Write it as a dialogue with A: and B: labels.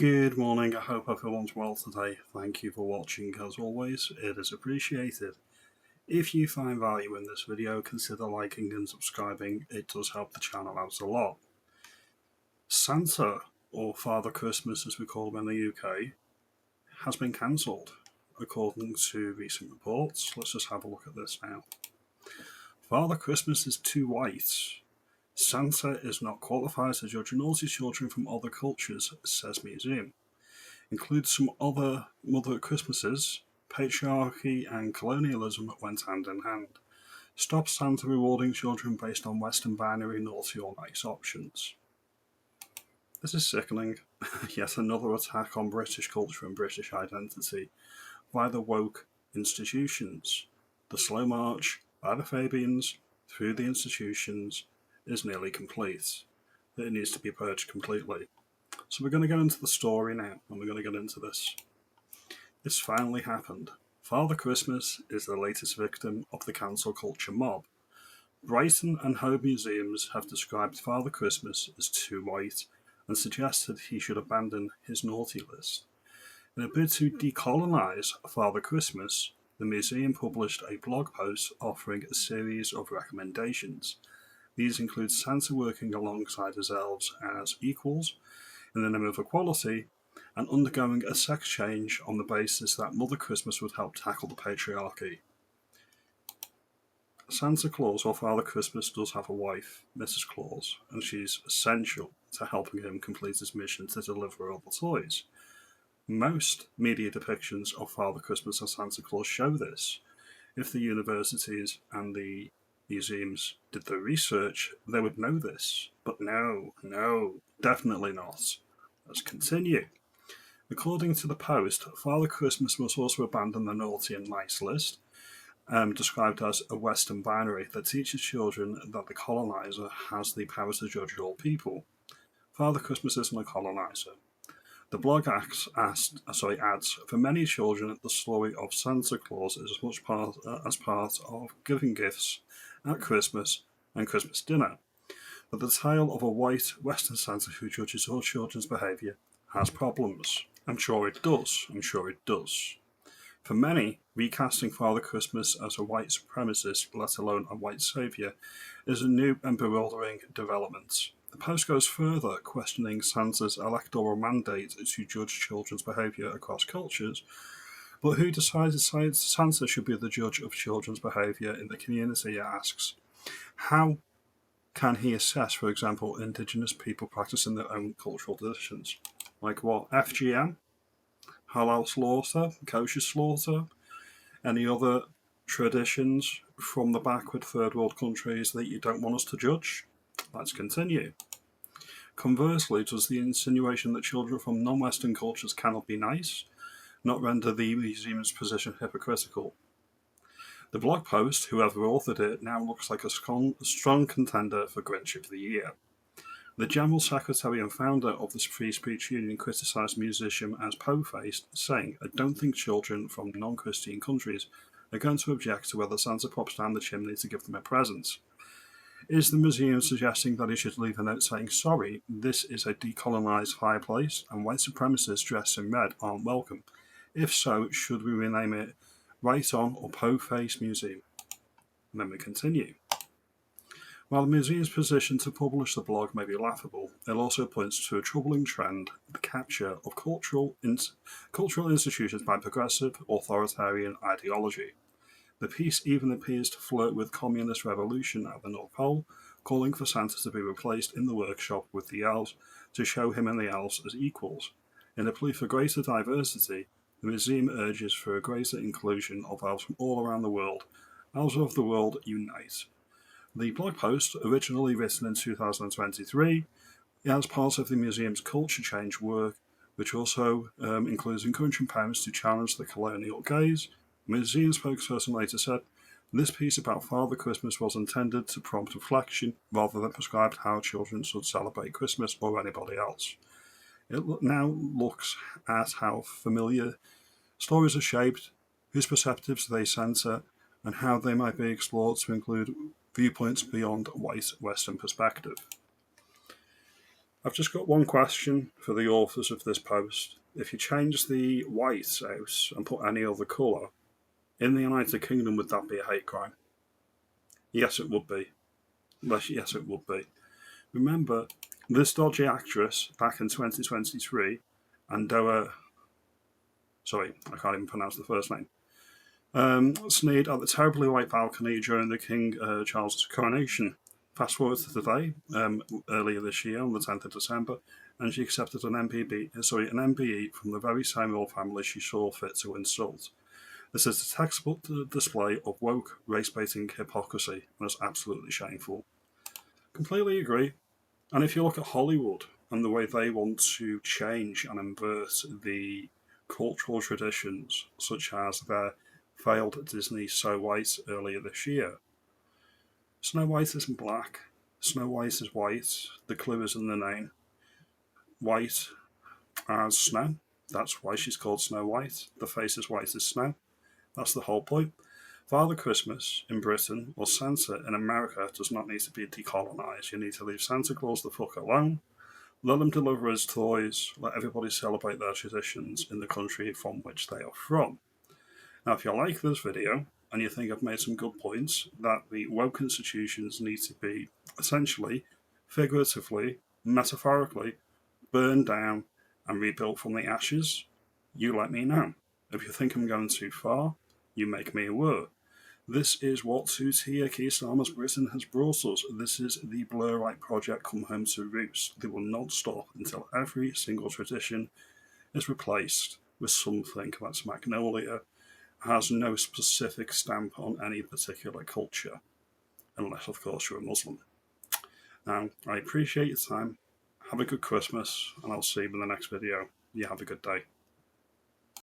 A: Good morning, I hope everyone's well today. Thank you for watching, as always, it is appreciated. If you find value in this video, consider liking and subscribing, it does help the channel out a lot. Santa, or Father Christmas as we call him in the UK, has been cancelled, according to recent reports. Let's just have a look at this now. Father Christmas is too white. Santa is not qualified to judge naughty children from other cultures, says museum. Includes some other Mother Christmases. Patriarchy and colonialism went hand in hand. Stop Santa rewarding children based on Western binary naughty or nice options. This is sickening. Yet another attack on British culture and British identity by the woke institutions. The slow march by the Fabians through the institutions is nearly complete. It needs to be purged completely. So we're going to get into the story now, and we're going to get into this. It's finally happened. Father Christmas is the latest victim of the cancel culture mob. Brighton and Hove museums have described Father Christmas as too white and suggested he should abandon his naughty list. In a bid to decolonise Father Christmas, the museum published a blog post offering a series of recommendations. These include Santa working alongside his elves as equals in the name of equality, and undergoing a sex change on the basis that Mother Christmas would help tackle the patriarchy. Santa Claus, or Father Christmas, does have a wife, Mrs. Claus, and she's essential to helping him complete his mission to deliver all the toys. Most media depictions of Father Christmas and Santa Claus show this. If the universities and the museums did their research, they would know this. But no, definitely not. Let's continue. According to the Post, Father Christmas must also abandon the naughty and nice list, described as a Western binary that teaches children that the colonizer has the power to judge all people. Father Christmas isn't a colonizer. The blog adds, for many children, the story of Santa Claus is as much part of giving gifts at Christmas and Christmas dinner. But the tale of a white Western Santa who judges all children's behaviour has problems. I'm sure it does. For many, recasting Father Christmas as a white supremacist, let alone a white saviour, is a new and bewildering development. The Post goes further, questioning Santa's electoral mandate to judge children's behaviour across cultures. But who decided Santa should be the judge of children's behaviour in the community, it asks. How can he assess, for example, Indigenous people practicing their own cultural traditions? Like what? FGM? Halal slaughter? Kosher slaughter? Any other traditions from the backward third world countries that you don't want us to judge? Let's continue. Conversely, does the insinuation that children from non-Western cultures cannot be nice not render the museum's position hypocritical? The blog post, whoever authored it, now looks like a strong contender for Grinch of the Year. The General Secretary and founder of the Free Speech Union criticised musician as po-faced, saying, "I don't think children from non-Christian countries are going to object to whether Santa pops down the chimney to give them a present." Is the museum suggesting that he should leave a note saying, "Sorry, this is a decolonised fireplace and white supremacists dressed in red aren't welcome"? If so, should we rename it Right On or Po-Face Museum? And then we continue. While the museum's position to publish the blog may be laughable, it also points to a troubling trend, the capture of cultural institutions by progressive, authoritarian ideology. The piece even appears to flirt with communist revolution at the North Pole, calling for Santa to be replaced in the workshop with the elves to show him and the elves as equals. In a plea for greater diversity, the museum urges for a greater inclusion of elves from all around the world. Elves of the world, unite. The blog post, originally written in 2023, as part of the museum's culture change work, which also includes encouraging parents to challenge the colonial gaze. The museum spokesperson later said, "This piece about Father Christmas was intended to prompt reflection rather than prescribe how children should celebrate Christmas or anybody else." It now looks at how familiar stories are shaped, whose perspectives they centre, and how they might be explored to include viewpoints beyond white Western perspective. I've just got one question for the authors of this post. If you change the white out and put any other colour, in the United Kingdom, would that be a hate crime? Yes, it would be. Yes, it would be. Remember, this dodgy actress back in 2023, Andoa, sorry, I can't even pronounce the first name, sneered at the terribly white balcony during the King Charles's coronation. Fast forward to today, earlier this year on the 10th of December, and she accepted an MBE from the very same royal family she saw fit to insult. This is a textbook display of woke race-baiting hypocrisy, and it's absolutely shameful. Completely agree. And if you look at Hollywood and the way they want to change and invert the cultural traditions, such as their failed Disney Snow White earlier this year, Snow White isn't black. Snow White is white. The clue is in the name. White as snow. That's why she's called Snow White. The face is white as snow. That's the whole point. Father Christmas in Britain or Santa in America does not need to be decolonised. You need to leave Santa Claus the fuck alone. Let him deliver his toys. Let everybody celebrate their traditions in the country from which they are from. Now, if you like this video and you think I've made some good points, that the woke institutions need to be essentially, figuratively, metaphorically, burned down and rebuilt from the ashes, you let me know. If you think I'm going too far, you make me aware. This is what two-tier Keir Starmer's Britain has brought us. This is the Blurite project come home to roost. They will not stop until every single tradition is replaced with something that's Magnolia, has no specific stamp on any particular culture, unless, of course, you're a Muslim. Now, I appreciate your time. Have a good Christmas, and I'll see you in the next video. You have a good day.